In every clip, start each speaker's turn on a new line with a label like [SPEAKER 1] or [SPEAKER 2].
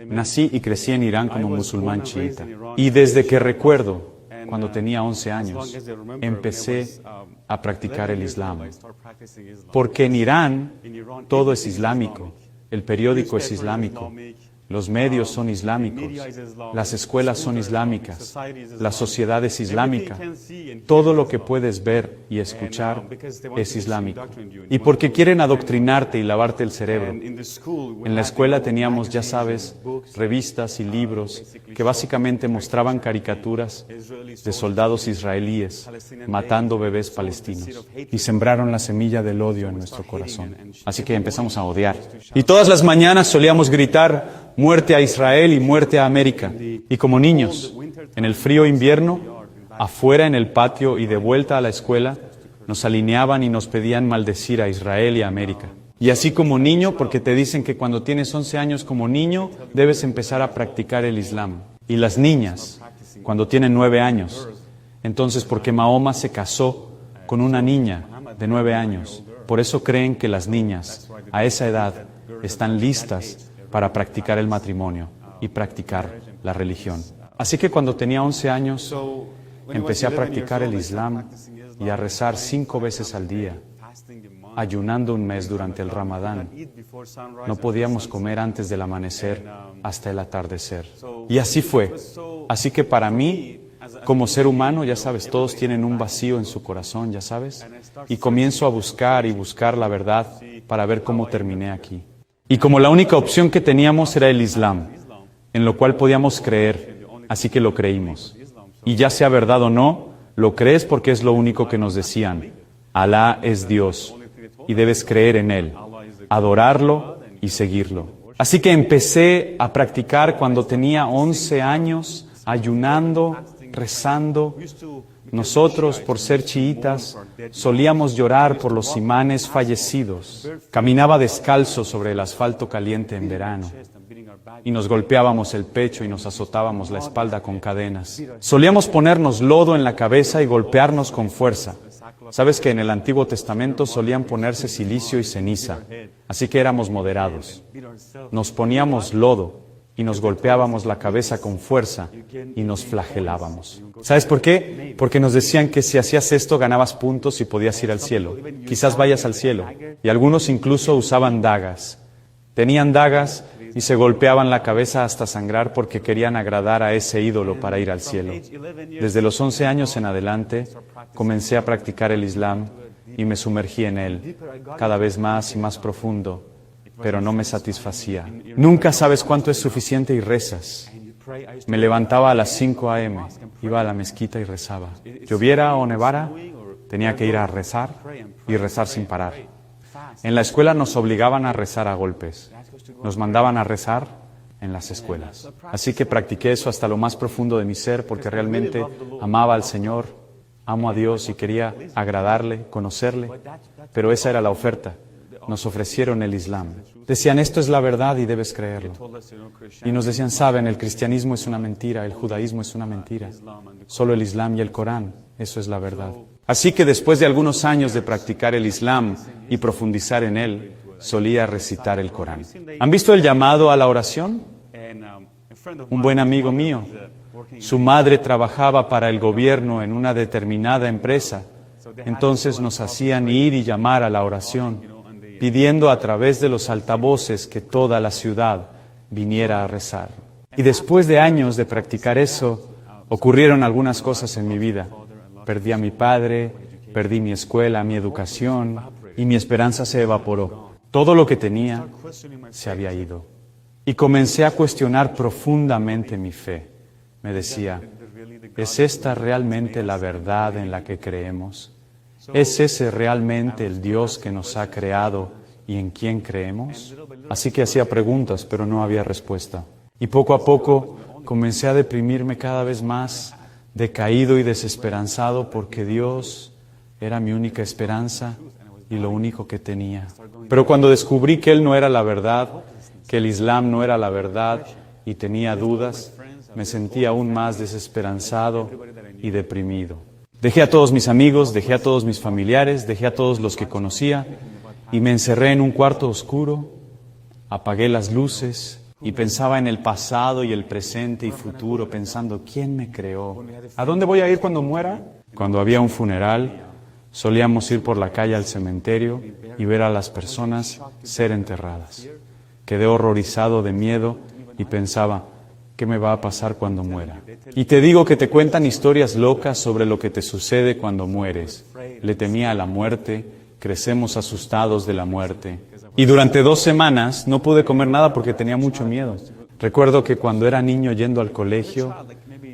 [SPEAKER 1] Nací y crecí en Irán como musulmán chiita. Y desde que recuerdo, cuando tenía 11 años, empecé a practicar el Islam. Porque en Irán todo es islámico, el periódico es islámico, los medios son islámicos, las escuelas son islámicas, la sociedad es islámica. Todo lo que puedes ver y escuchar es islámico. Y porque quieren adoctrinarte y lavarte el cerebro. En la escuela teníamos, ya sabes, revistas y libros que básicamente mostraban caricaturas de soldados israelíes matando bebés palestinos. Y sembraron la semilla del odio en nuestro corazón. Así que empezamos a odiar. Y todas las mañanas solíamos gritar: muerte a Israel y muerte a América. Y como niños, en el frío invierno, afuera en el patio y de vuelta a la escuela, nos alineaban y nos pedían maldecir a Israel y a América. Y así como niño, porque te dicen que cuando tienes 11 años como niño, debes empezar a practicar el Islam. Y las niñas, cuando tienen 9 años. Entonces, porque Mahoma se casó con una niña de 9 años. Por eso creen que las niñas, a esa edad, están listas para practicar el matrimonio y practicar la religión. Así que cuando tenía 11 años, empecé a practicar el Islam y a rezar 5 veces al día, ayunando un mes durante el Ramadán. No podíamos comer antes del amanecer hasta el atardecer. Y así fue. Así que para mí, como ser humano, ya sabes, todos tienen un vacío en su corazón, ya sabes. Y comienzo a buscar y buscar la verdad para ver cómo terminé aquí. Y como la única opción que teníamos era el Islam, en lo cual podíamos creer, así que lo creímos. Y ya sea verdad o no, lo crees porque es lo único que nos decían. Alá es Dios, y debes creer en Él, adorarlo y seguirlo. Así que empecé a practicar cuando tenía 11 años, ayunando, rezando. Nosotros, por ser chiitas, solíamos llorar por los imanes fallecidos. Caminaba descalzo sobre el asfalto caliente en verano. Y nos golpeábamos el pecho y nos azotábamos la espalda con cadenas. Solíamos ponernos lodo en la cabeza y golpearnos con fuerza. Sabes que en el Antiguo Testamento solían ponerse silicio y ceniza, así que éramos moderados. Nos poníamos lodo y nos golpeábamos la cabeza con fuerza y nos flagelábamos. ¿Sabes por qué? Porque nos decían que si hacías esto ganabas puntos y podías ir al cielo. Quizás vayas al cielo. Y algunos incluso usaban dagas. Tenían dagas y se golpeaban la cabeza hasta sangrar porque querían agradar a ese ídolo para ir al cielo. Desde los 11 años en adelante comencé a practicar el Islam y me sumergí en él, cada vez más y más profundo. Pero no me satisfacía. Nunca sabes cuánto es suficiente y rezas. Me levantaba a las 5 a.m., iba a la mezquita y rezaba. Lloviera o nevara, tenía que ir a rezar y rezar sin parar. En la escuela nos obligaban a rezar a golpes. Nos mandaban a rezar en las escuelas. Así que practiqué eso hasta lo más profundo de mi ser porque realmente amaba al Señor, amo a Dios y quería agradarle, conocerle. Pero esa era la oferta. Nos ofrecieron el Islam. Decían, esto es la verdad y debes creerlo. Y nos decían, saben, el cristianismo es una mentira, el judaísmo es una mentira. Solo el Islam y el Corán, eso es la verdad. Así que después de algunos años de practicar el Islam y profundizar en él, solía recitar el Corán. ¿Han visto el llamado a la oración? Un buen amigo mío, su madre trabajaba para el gobierno en una determinada empresa. Entonces nos hacían ir y llamar a la oración, pidiendo a través de los altavoces que toda la ciudad viniera a rezar. Y después de años de practicar eso, ocurrieron algunas cosas en mi vida. Perdí a mi padre, perdí mi escuela, mi educación, y mi esperanza se evaporó. Todo lo que tenía se había ido. Y comencé a cuestionar profundamente mi fe. Me decía, ¿es esta realmente la verdad en la que creemos? ¿Es ese realmente el Dios que nos ha creado y en quien creemos? Así que hacía preguntas, pero no había respuesta. Y poco a poco comencé a deprimirme cada vez más, decaído y desesperanzado, porque Dios era mi única esperanza y lo único que tenía. Pero cuando descubrí que Él no era la verdad, que el Islam no era la verdad y tenía dudas, me sentí aún más desesperanzado y deprimido. Dejé a todos mis amigos, dejé a todos mis familiares, dejé a todos los que conocía y me encerré en un cuarto oscuro, apagué las luces Y pensaba en el pasado y el presente y futuro, pensando, ¿quién me creó? ¿A dónde voy a ir cuando muera? Cuando había un funeral, solíamos ir por la calle al cementerio y ver a las personas ser enterradas. Quedé horrorizado de miedo y pensaba, ¿qué me va a pasar cuando muera? Y te digo que te cuentan historias locas sobre lo que te sucede cuando mueres. Le temía a la muerte, crecemos asustados de la muerte. Y durante 2 semanas no pude comer nada porque tenía mucho miedo. Recuerdo que cuando era niño yendo al colegio,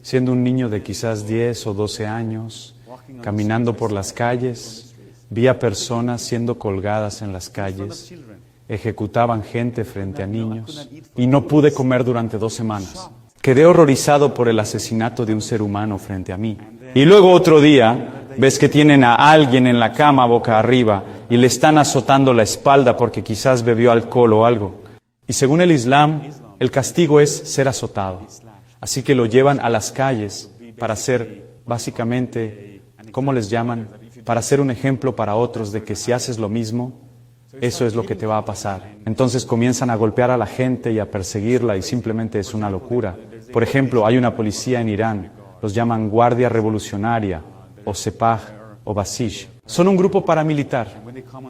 [SPEAKER 1] siendo un niño de quizás 10 o 12 años, caminando por las calles, vi a personas siendo colgadas en las calles, ejecutaban gente frente a niños y no pude comer durante 2 semanas. Quedé horrorizado por el asesinato de un ser humano frente a mí. Y luego otro día, ves que tienen a alguien en la cama boca arriba y le están azotando la espalda porque quizás bebió alcohol o algo. Y según el Islam, el castigo es ser azotado. Así que lo llevan a las calles para ser, básicamente, ¿cómo les llaman? Para ser un ejemplo para otros de que si haces lo mismo, eso es lo que te va a pasar. Entonces comienzan a golpear a la gente y a perseguirla y simplemente es una locura. Por ejemplo, hay una policía en Irán, los llaman Guardia Revolucionaria, o Sepah, o Basish. Son un grupo paramilitar.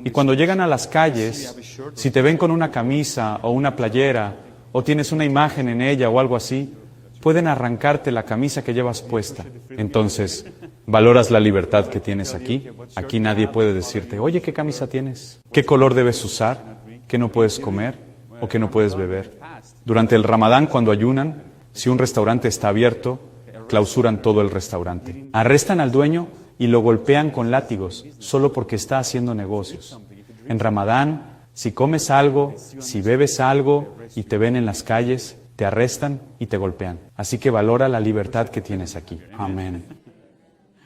[SPEAKER 1] Y cuando llegan a las calles, si te ven con una camisa o una playera, o tienes una imagen en ella o algo así, pueden arrancarte la camisa que llevas puesta. Entonces, ¿valoras la libertad que tienes aquí? Aquí nadie puede decirte, oye, ¿qué camisa tienes? ¿Qué color debes usar? ¿Qué no puedes comer? ¿O qué no puedes beber? Durante el Ramadán, cuando ayunan, si un restaurante está abierto, clausuran todo el restaurante. Arrestan al dueño y lo golpean con látigos, solo porque está haciendo negocios. En Ramadán, si comes algo, si bebes algo y te ven en las calles, te arrestan y te golpean. Así que valora la libertad que tienes aquí. Amén.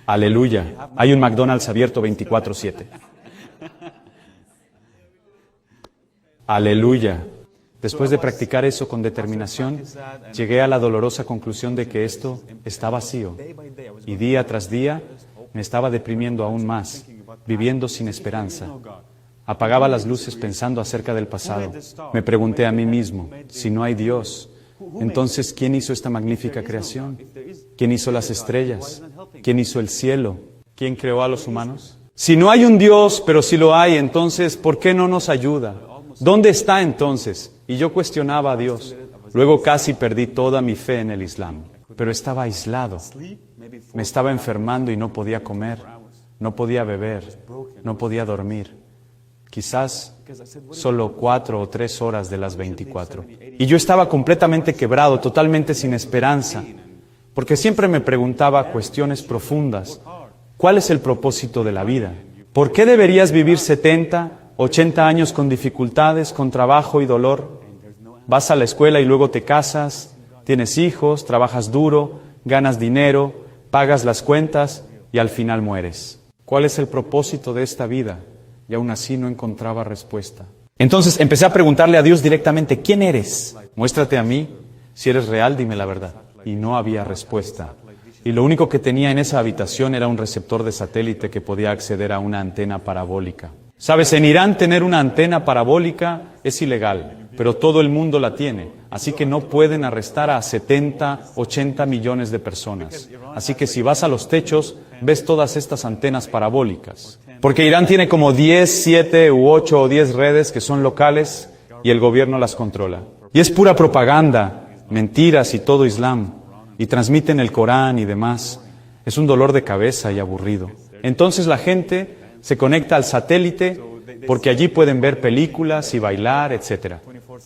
[SPEAKER 1] Aleluya. Hay un McDonald's abierto 24/7. Aleluya. Después de practicar eso con determinación, llegué a la dolorosa conclusión de que esto está vacío. Y día tras día me estaba deprimiendo aún más, viviendo sin esperanza. Apagaba las luces pensando acerca del pasado. Me pregunté a mí mismo, si no hay Dios, entonces ¿quién hizo esta magnífica creación? ¿Quién hizo las estrellas? ¿Quién hizo el cielo? ¿Quién creó a los humanos? Si no hay un Dios, pero si lo hay, entonces ¿por qué no nos ayuda? ¿Dónde está entonces? Y yo cuestionaba a Dios. Luego casi perdí toda mi fe en el Islam. Pero estaba aislado. Me estaba enfermando y no podía comer, no podía beber, no podía dormir. Quizás solo 4 o 3 horas de las 24. Y yo estaba completamente quebrado, totalmente sin esperanza, porque siempre me preguntaba cuestiones profundas. ¿Cuál es el propósito de la vida? ¿Por qué deberías vivir 70, 80 años con dificultades, con trabajo y dolor? Vas a la escuela y luego te casas, tienes hijos, trabajas duro, ganas dinero, pagas las cuentas y al final mueres. ¿Cuál es el propósito de esta vida? Y aún así no encontraba respuesta. Entonces empecé a preguntarle a Dios directamente, ¿quién eres? Muéstrate a mí, si eres real, dime la verdad. Y no había respuesta. Y lo único que tenía en esa habitación era un receptor de satélite que podía acceder a una antena parabólica. Sabes, en Irán tener una antena parabólica es ilegal, pero todo el mundo la tiene. Así que no pueden arrestar a 70, 80 millones de personas. Así que si vas a los techos, ves todas estas antenas parabólicas. Porque Irán tiene como 10, 7 u 8 o 10 redes que son locales y el gobierno las controla. Y es pura propaganda, mentiras y todo Islam. Y transmiten el Corán y demás. Es un dolor de cabeza y aburrido. Entonces la gente se conecta al satélite porque allí pueden ver películas y bailar, etc.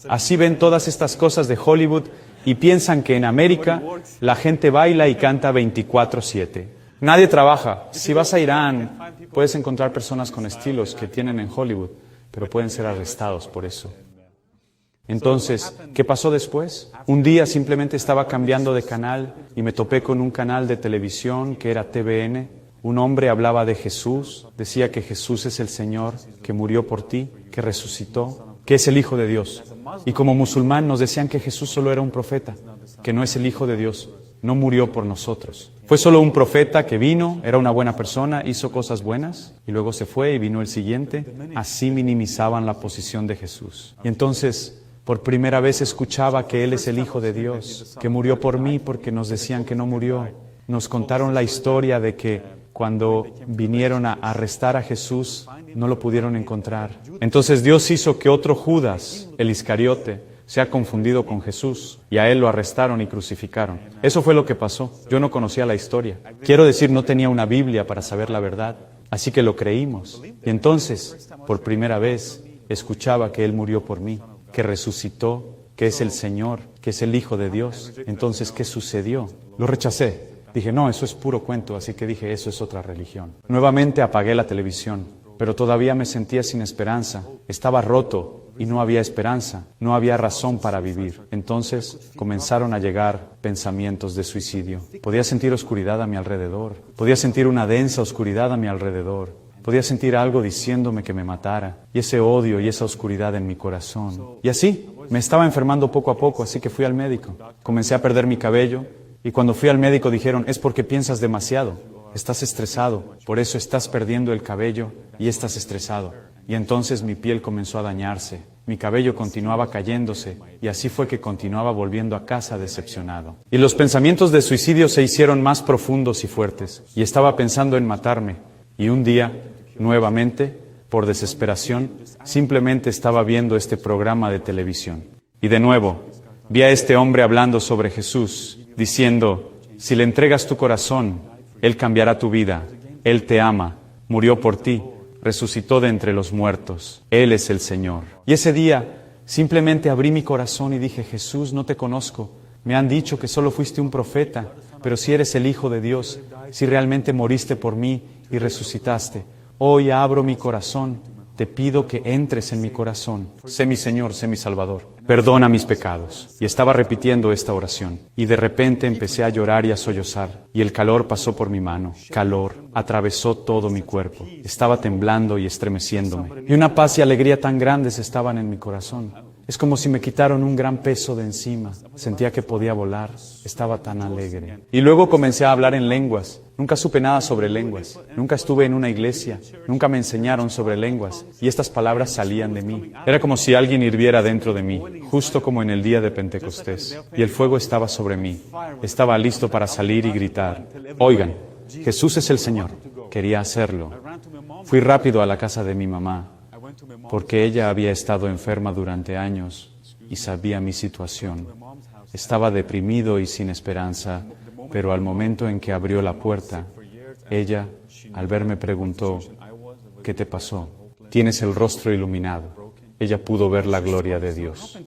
[SPEAKER 1] Así ven todas estas cosas de Hollywood y piensan que en América la gente baila y canta 24/7. Nadie trabaja. Si vas a Irán, puedes encontrar personas con estilos que tienen en Hollywood, pero pueden ser arrestados por eso. Entonces, ¿qué pasó después? Un día simplemente estaba cambiando de canal y me topé con un canal de televisión que era TVN. Un hombre hablaba de Jesús, decía que Jesús es el Señor, que murió por ti, que resucitó, que es el Hijo de Dios. Y como musulmán nos decían que Jesús solo era un profeta, que no es el Hijo de Dios, no murió por nosotros. Fue solo un profeta que vino, era una buena persona, hizo cosas buenas y luego se fue y vino el siguiente. Así minimizaban la posición de Jesús. Y entonces Por primera vez escuchaba que Él es el Hijo de Dios, que murió por mí porque nos decían que no murió. Nos contaron la historia de que cuando vinieron a arrestar a Jesús, no lo pudieron encontrar. Entonces Dios hizo que otro Judas, el Iscariote, se ha confundido con Jesús y a Él lo arrestaron y crucificaron. Eso fue lo que pasó. Yo no conocía la historia. Quiero decir, no tenía una Biblia para saber la verdad. Así que lo creímos. Y entonces, por primera vez, escuchaba que Él murió por mí, que resucitó, que es el Señor, que es el Hijo de Dios. Entonces, ¿qué sucedió? Lo rechacé. Dije, no, eso es puro cuento, así que dije, eso es otra religión. Nuevamente apagué la televisión, pero todavía me sentía sin esperanza. Estaba roto y no había esperanza, no había razón para vivir. Entonces comenzaron a llegar pensamientos de suicidio. Podía sentir oscuridad a mi alrededor, podía sentir una densa oscuridad a mi alrededor. Podía sentir algo diciéndome que me matara, y ese odio y esa oscuridad en mi corazón. Y así, me estaba enfermando poco a poco, así que fui al médico. Comencé a perder mi cabello, y cuando fui al médico dijeron, es porque piensas demasiado, estás estresado, por eso estás perdiendo el cabello y estás estresado. Y entonces mi piel comenzó a dañarse, mi cabello continuaba cayéndose, y así fue que continuaba volviendo a casa decepcionado. Y los pensamientos de suicidio se hicieron más profundos y fuertes, y estaba pensando en matarme. Y un día, nuevamente, por desesperación, simplemente estaba viendo este programa de televisión. Y de nuevo, vi a este hombre hablando sobre Jesús, diciendo, si le entregas tu corazón, Él cambiará tu vida, Él te ama, murió por ti, resucitó de entre los muertos, Él es el Señor. Y ese día, simplemente abrí mi corazón y dije, Jesús, no te conozco, me han dicho que solo fuiste un profeta, pero si eres el Hijo de Dios, si realmente moriste por mí y resucitaste, hoy abro mi corazón, te pido que entres en mi corazón, sé mi Señor, sé mi Salvador, perdona mis pecados. Y estaba repitiendo esta oración, y de repente empecé a llorar y a sollozar, y el calor pasó por mi mano, calor, atravesó todo mi cuerpo, estaba temblando y estremeciéndome, y una paz y alegría tan grandes estaban en mi corazón. Es como si me quitaron un gran peso de encima. Sentía que podía volar. Estaba tan alegre. Y luego comencé a hablar en lenguas. Nunca supe nada sobre lenguas. Nunca estuve en una iglesia. Nunca me enseñaron sobre lenguas. Y estas palabras salían de mí. Era como si alguien hirviera dentro de mí, justo como en el día de Pentecostés. Y el fuego estaba sobre mí. Estaba listo para salir y gritar. Oigan, Jesús es el Señor. Quería hacerlo. Fui rápido a la casa de mi mamá, porque ella había estado enferma durante años y sabía mi situación. Estaba deprimido y sin esperanza, pero al momento en que abrió la puerta, ella, al verme, preguntó, ¿qué te pasó? Tienes el rostro iluminado. Ella pudo ver la gloria de Dios.